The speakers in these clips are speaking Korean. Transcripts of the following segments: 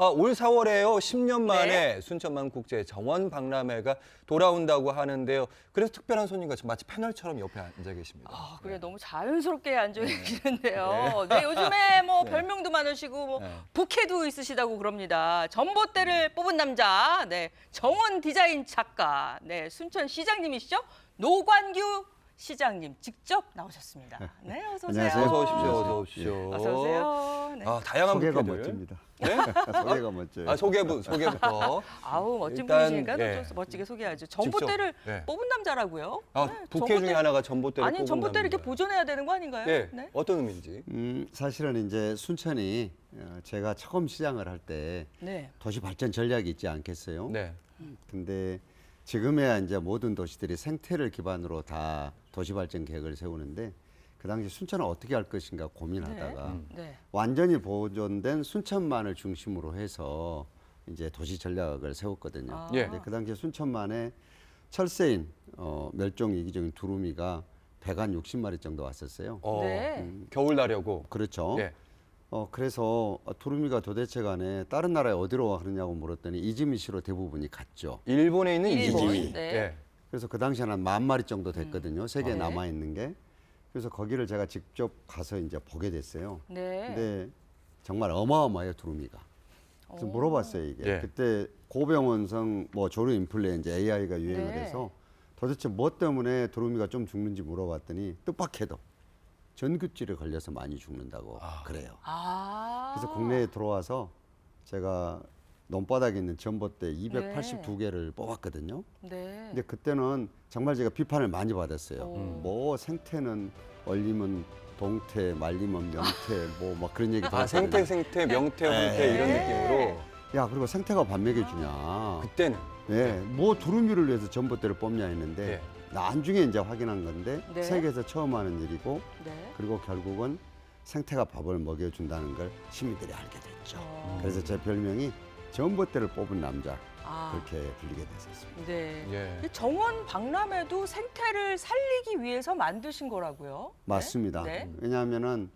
올 4월에요. 10년 만에 네. 순천만 국제 정원 박람회가 돌아온다고 하는데요. 그래서 특별한 손님과 마치 패널처럼 옆에 앉아 계십니다. 그래 너무 자연스럽게 앉아 계시는데요. 네, 요즘에 뭐 네. 별명도 많으시고 뭐 네. 부캐도 있으시다고 그럽니다. 전봇대를 뽑은 남자, 네, 정원 디자인 작가, 네, 순천 시장님이시죠? 노관규 시장님 직접 나오셨습니다. 네, 어서 오세요. 안녕하세요. 어서 오십시오. 안녕하세요. 어서 오십시오. 어서 오세요. 네. 다양한 소개가 부캐들. 멋집니다. 네? 소개가 멋져요. 소개부터. 아우 멋진 일단, 분이시니까 예. 또 멋지게 소개하죠. 전봇대를 직접, 예. 뽑은 남자라고요? 부캐 중에 하나가 전봇대를 아니 뽑은 전봇대를 이렇게 남자. 보존해야 되는 거 아닌가요? 예. 네. 어떤 의미인지. 사실은 이제 순천이 제가 처음 시장을 할 때 네. 도시 발전 전략이 있지 않겠어요? 네. 근데 지금에야 이제 모든 도시들이 생태를 기반으로 다 도시 발전 계획을 세우는데 그 당시 순천은 어떻게 할 것인가 고민하다가 네. 완전히 보존된 순천만을 중심으로 해서 이제 도시 전략을 세웠거든요. 아. 예. 근데 그 당시에 순천만에 철새인 멸종 위기종인 두루미가 160마리 정도 왔었어요. 네. 겨울 나려고. 그렇죠. 예. 그래서 두루미가 도대체 간에 다른 나라에 어디로 가느냐고 물었더니 이즈미시로 대부분이 갔죠. 일본에 있는 일본, 이즈미. 네. 예. 그래서 그 당시에는 한 10,000마리 정도 됐거든요. 세계에 네. 남아 있는 게. 그래서 거기를 제가 직접 가서 이제 보게 됐어요. 네. 근데 정말 어마어마해요, 두루미가. 그래서 오. 물어봤어요, 이게. 예. 그때 고병원성 뭐 조류 인플루엔자 AI가 유행을 네. 해서 도대체 뭐 때문에 두루미가 좀 죽는지 물어봤더니 뜻밖에도 전구질에 걸려서 많이 죽는다고 그래요. 아. 그래서 국내에 들어와서 제가 논바닥에 있는 전봇대 282개를 뽑았거든요. 네. 근데 그때는 정말 제가 비판을 많이 받았어요. 오. 뭐 생태는 얼리면 동태, 말리면 명태, 뭐 막 그런 얘기 들었거든요. 생태, 명태, 홍태 이런 네. 느낌으로 야, 그리고 생태가 밥 먹여주냐. 그때는 네, 뭐 두루미를 위해서 전봇대를 뽑냐 했는데 네. 나중에 이제 확인한 건데 네. 세계에서 처음 하는 일이고 네. 그리고 결국은 생태가 밥을 먹여준다는 걸 시민들이 알게 됐죠. 그래서 제 별명이 전봇대를 뽑은 남자 아. 그렇게 불리게 됐었습니다. 네. 예. 이 정원 박람회도 생태를 살리기 위해서 만드신 거라고요? 맞습니다. 네. 왜냐하면은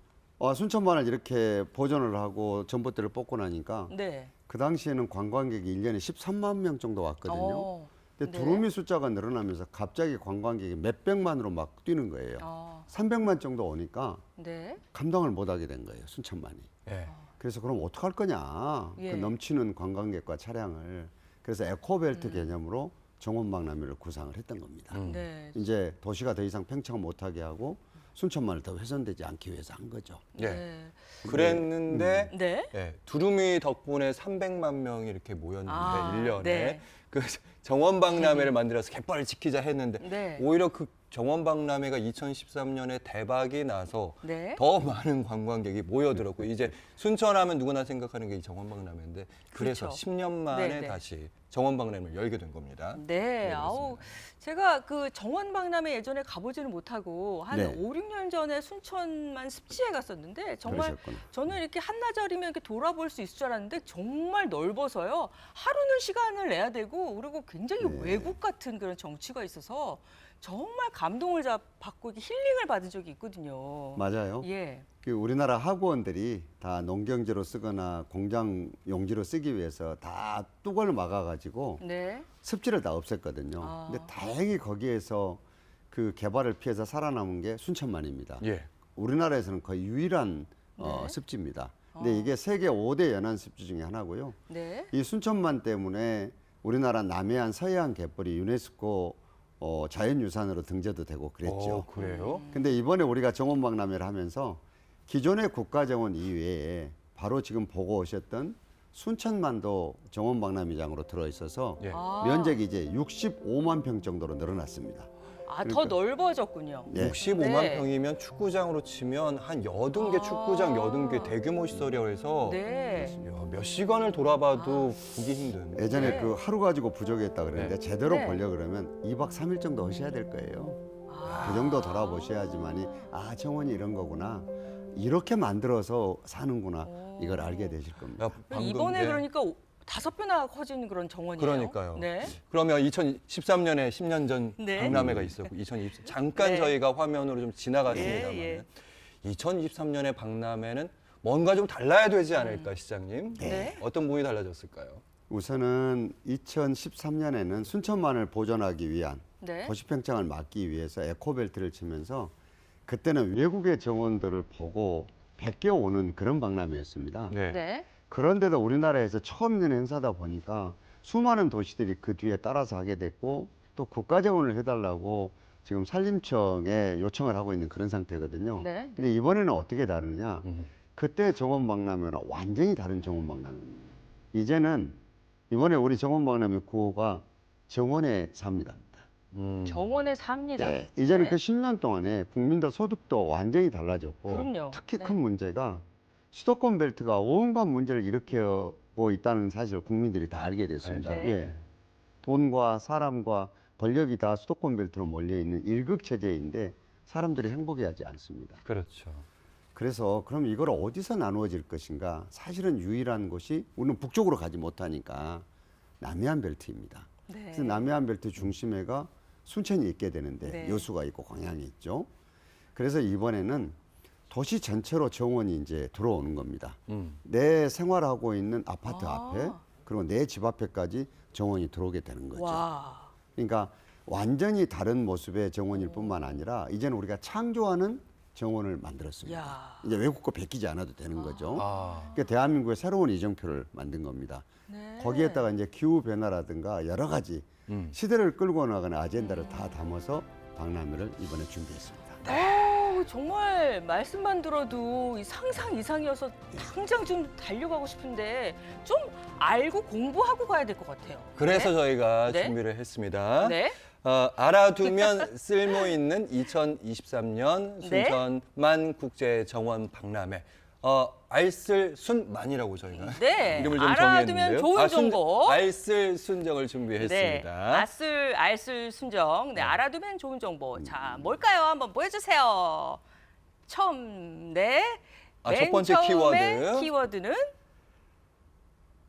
순천만을 이렇게 보존을 하고 전봇대를 뽑고 나니까 네. 그 당시에는 관광객이 1년에 13만 명 정도 왔거든요. 어. 근데 네. 두루미 숫자가 늘어나면서 갑자기 관광객이 몇백만으로 막 뛰는 거예요. 300만 정도 오니까 네. 감당을 못하게 된 거예요, 순천만이. 예. 그래서 그럼 어떡할 거냐, 예. 그 넘치는 관광객과 차량을. 그래서 에코벨트 개념으로 정원박람회를 구상을 했던 겁니다. 네. 이제 도시가 더 이상 팽창 못하게 하고 순천만을 더 훼손되지 않기 위해서 한 거죠. 예. 네. 그랬는데 네. 예, 두루미 덕분에 300만 명이 이렇게 모였는데 아, 1년에 네. 그 정원 박람회를 만들어서 갯벌을 지키자 했는데 네. 오히려 그 정원 박람회가 2013년에 대박이 나서 네. 더 많은 관광객이 모여들었고 이제 순천하면 누구나 생각하는 게 이 정원 박람회인데 그래서 그렇죠. 10년 만에 네, 네. 다시 정원 박람회를 열게 된 겁니다. 네, 아우 제가 그 정원 박람회 예전에 가보지는 못하고 한 네. 5, 6년 전에 순천만 습지에 갔었는데 정말 그러셨구나. 저는 이렇게 한나절이면 이렇게 돌아볼 수 있을 줄 알았는데 정말 넓어서요. 하루는 시간을 내야 되고 그리고 굉장히 네. 외국 같은 그런 정취가 있어서 정말 감동을 받고 이렇게 힐링을 받은 적이 있거든요. 맞아요. 예. 그 우리나라 하구원들이 다 농경지로 쓰거나 공장 용지로 쓰기 위해서 다 뚜껑을 막아가지고 네. 습지를 다 없앴거든요. 아. 근데 다행히 거기에서 그 개발을 피해서 살아남은 게 순천만입니다. 예. 우리나라에서는 거의 유일한 네. 습지입니다. 근데 이게 세계 5대 연안 습지 중에 하나고요. 네. 이 순천만 때문에 우리나라 남해안 서해안 갯벌이 유네스코 자연유산으로 등재도 되고 그랬죠. 그래요? 근데 이번에 우리가 정원박람회를 하면서 기존의 국가정원 이외에 바로 지금 보고 오셨던 순천만도 정원박람회장으로 들어있어서 예. 면적이 이제 65만 평 정도로 늘어났습니다. 아, 더 그러니까. 넓어졌군요. 예. 65만 네. 평이면 축구장으로 치면 한 80개 축구장, 80개 대규모 시설이라고 해서 네. 야, 몇 시간을 돌아봐도 보기 힘든. 예전에 네. 그 하루 가지고 부족했다 그랬는데 네. 제대로 네. 보려 그러면 2박 3일 정도 하셔야 될 거예요. 아. 그 정도 돌아보셔야지만이 정원이 이런 거구나. 이렇게 만들어서 사는구나. 이걸 알게 되실 겁니다. 야, 방금, 이번에 예. 그러니까 5배나 커진 그런 정원이에요. 그러니까요. 네. 그러면 2013년에 10년 전 네. 박람회가 있었고 2020 잠깐 네. 저희가 화면으로 좀 지나갔습니다만 예, 2023년의 박람회는 뭔가 좀 달라야 되지 않을까, 시장님? 네. 어떤 부분이 달라졌을까요? 우선은 2013년에는 순천만을 보존하기 위한 네. 도시팽창을 막기 위해서 에코벨트를 치면서 그때는 외국의 정원들을 보고 베껴 오는 그런 박람회였습니다. 네. 그런데도 우리나라에서 처음 있는 행사다 보니까 수많은 도시들이 그 뒤에 따라서 하게 됐고 또 국가 재원을 해달라고 지금 산림청에 요청을 하고 있는 그런 상태거든요. 네. 근데 이번에는 어떻게 다르냐? 음. 그때 정원박람회는 완전히 다른 정원박람회입니다. 이제는 이번에 우리 정원박람회 구호가 정원에 삽니다. 정원에 삽니다. 네, 이제는 네. 그 10년 동안에 국민들 소득도 완전히 달라졌고 그럼요. 특히 네. 큰 문제가 수도권 벨트가 온갖 문제를 일으키고 있다는 사실을 국민들이 다 알게 됐습니다. 네. 예. 돈과 사람과 권력이 다 수도권 벨트로 몰려 있는 일극 체제인데 사람들이 행복해하지 않습니다. 그렇죠. 그래서 그럼 이걸 어디서 나누어질 것인가? 사실은 유일한 곳이 우리는 북쪽으로 가지 못하니까 남해안 벨트입니다. 네. 그래서 남해안 벨트 중심에가 순천이 있게 되는데 네. 여수가 있고 광양이 있죠. 그래서 이번에는 도시 전체로 정원이 이제 들어오는 겁니다. 내 생활하고 있는 아파트 아. 앞에 그리고 내 집 앞에까지 정원이 들어오게 되는 거죠. 와. 그러니까 완전히 다른 모습의 정원일 뿐만 아니라 이제는 우리가 창조하는 정원을 만들었습니다. 야. 이제 외국 거 베끼지 않아도 되는 거죠. 아. 그러니까 대한민국의 새로운 이정표를 만든 겁니다. 네. 거기에다가 이제 기후 변화라든가 여러 가지 시대를 끌고 나가는 아젠다를 다 담아서 박람회를 이번에 준비했습니다. 정말 말씀만 들어도 이 상상 이상이어서 당장 좀 달려가고 싶은데 좀 알고 공부하고 가야 될 것 같아요. 그래서 네. 저희가 네. 준비를 했습니다. 네. 알아두면 쓸모 있는 2023년 네. 순천만 국제 정원 박람회. 알쓸순만이라고 저희가 네. 이름을 좀 알아두면 정했는데요. 좋은 정보. 알쓸순정을 네. 준비했습니다. 알쓸 순정. 네. 알아두면 좋은 정보. 자, 뭘까요? 한번 보여주세요. 처음, 네. 첫 맨 번째 처음에 키워드. 키워드는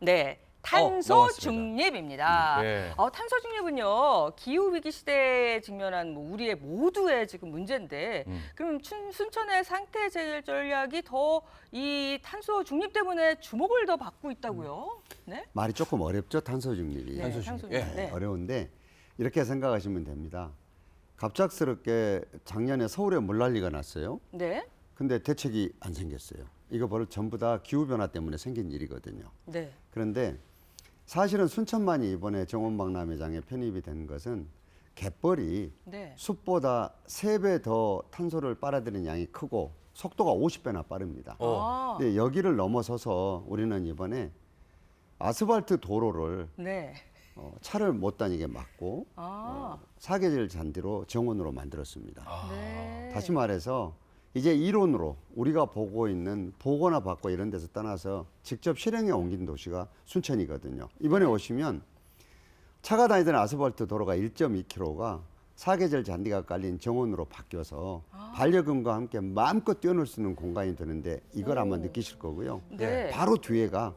네. 탄소 나왔습니다. 중립입니다. 네. 탄소 중립은요 기후 위기 시대에 직면한 우리의 모두의 지금 문제인데, 그럼 순천의 상태 제일 전략이 더 이 탄소 중립 때문에 주목을 더 받고 있다고요? 네. 말이 조금 어렵죠, 탄소 중립이. 탄소 중립. 예. 네. 어려운데 이렇게 생각하시면 됩니다. 갑작스럽게 작년에 서울에 물난리가 났어요. 네. 근데 대책이 안 생겼어요. 이거 바로 전부 다 기후 변화 때문에 생긴 일이거든요. 네. 그런데 사실은 순천만이 이번에 정원박람회장에 편입이 된 것은 갯벌이 네. 숲보다 3배 더 탄소를 빨아들이는 양이 크고 속도가 50배나 빠릅니다. 아. 근데 여기를 넘어서서 우리는 이번에 아스팔트 도로를 네. 차를 못 다니게 막고 아. 사계절 잔디로 정원으로 만들었습니다. 네. 다시 말해서 이제 이론으로 우리가 보고 있는 보거나 받고 이런 데서 떠나서 직접 실행에 옮긴 도시가 순천이거든요. 이번에 오시면 차가 다니던 아스팔트 도로가 1.2km가 사계절 잔디가 깔린 정원으로 바뀌어서 반려견과 함께 마음껏 뛰어놀 수 있는 공간이 되는데 이걸 아마 느끼실 거고요. 네. 바로 뒤에가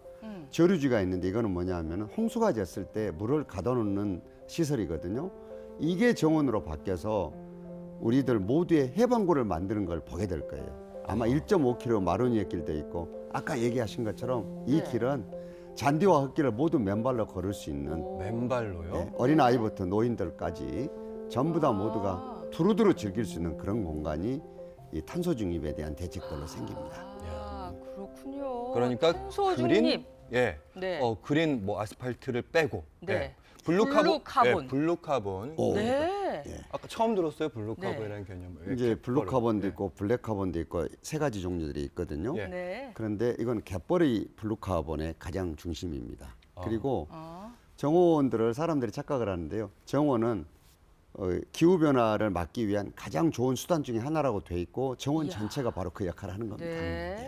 저류지가 있는데 이거는 뭐냐 하면 홍수가 졌을 때 물을 가둬놓는 시설이거든요. 이게 정원으로 바뀌어서 우리들 모두의 해방구를 만드는 걸 보게 될 거예요. 아마 1.5km 마로니에 길도 있고 아까 얘기하신 것처럼 이 네. 길은 잔디와 흙길을 모두 맨발로 걸을 수 있는 맨발로요? 네, 어린 아이부터 노인들까지 전부 다 모두가 두루두루 즐길 수 있는 그런 공간이 이 탄소 중립에 대한 대책들로 생깁니다. 아, 그렇군요. 그러니까 탄소 그린 중립. 예. 네. 그린 뭐 아스팔트를 빼고 네. 예. 블루카본. 블루카본. 예, 블루카본. 오. 네. 예. 아까 처음 들었어요, 블루카본이라는 개념을. 예, 이제 갯벌을. 블루카본도 예. 있고 블랙카본도 있고 3가지 종류들이 있거든요. 예. 네. 그런데 이건 갯벌이 블루카본의 가장 중심입니다. 그리고 아. 정원들을 사람들이 착각을 하는데요. 정원은 기후 변화를 막기 위한 가장 좋은 수단 중에 하나라고 돼 있고 정원 이야. 전체가 바로 그 역할을 하는 겁니다. 네.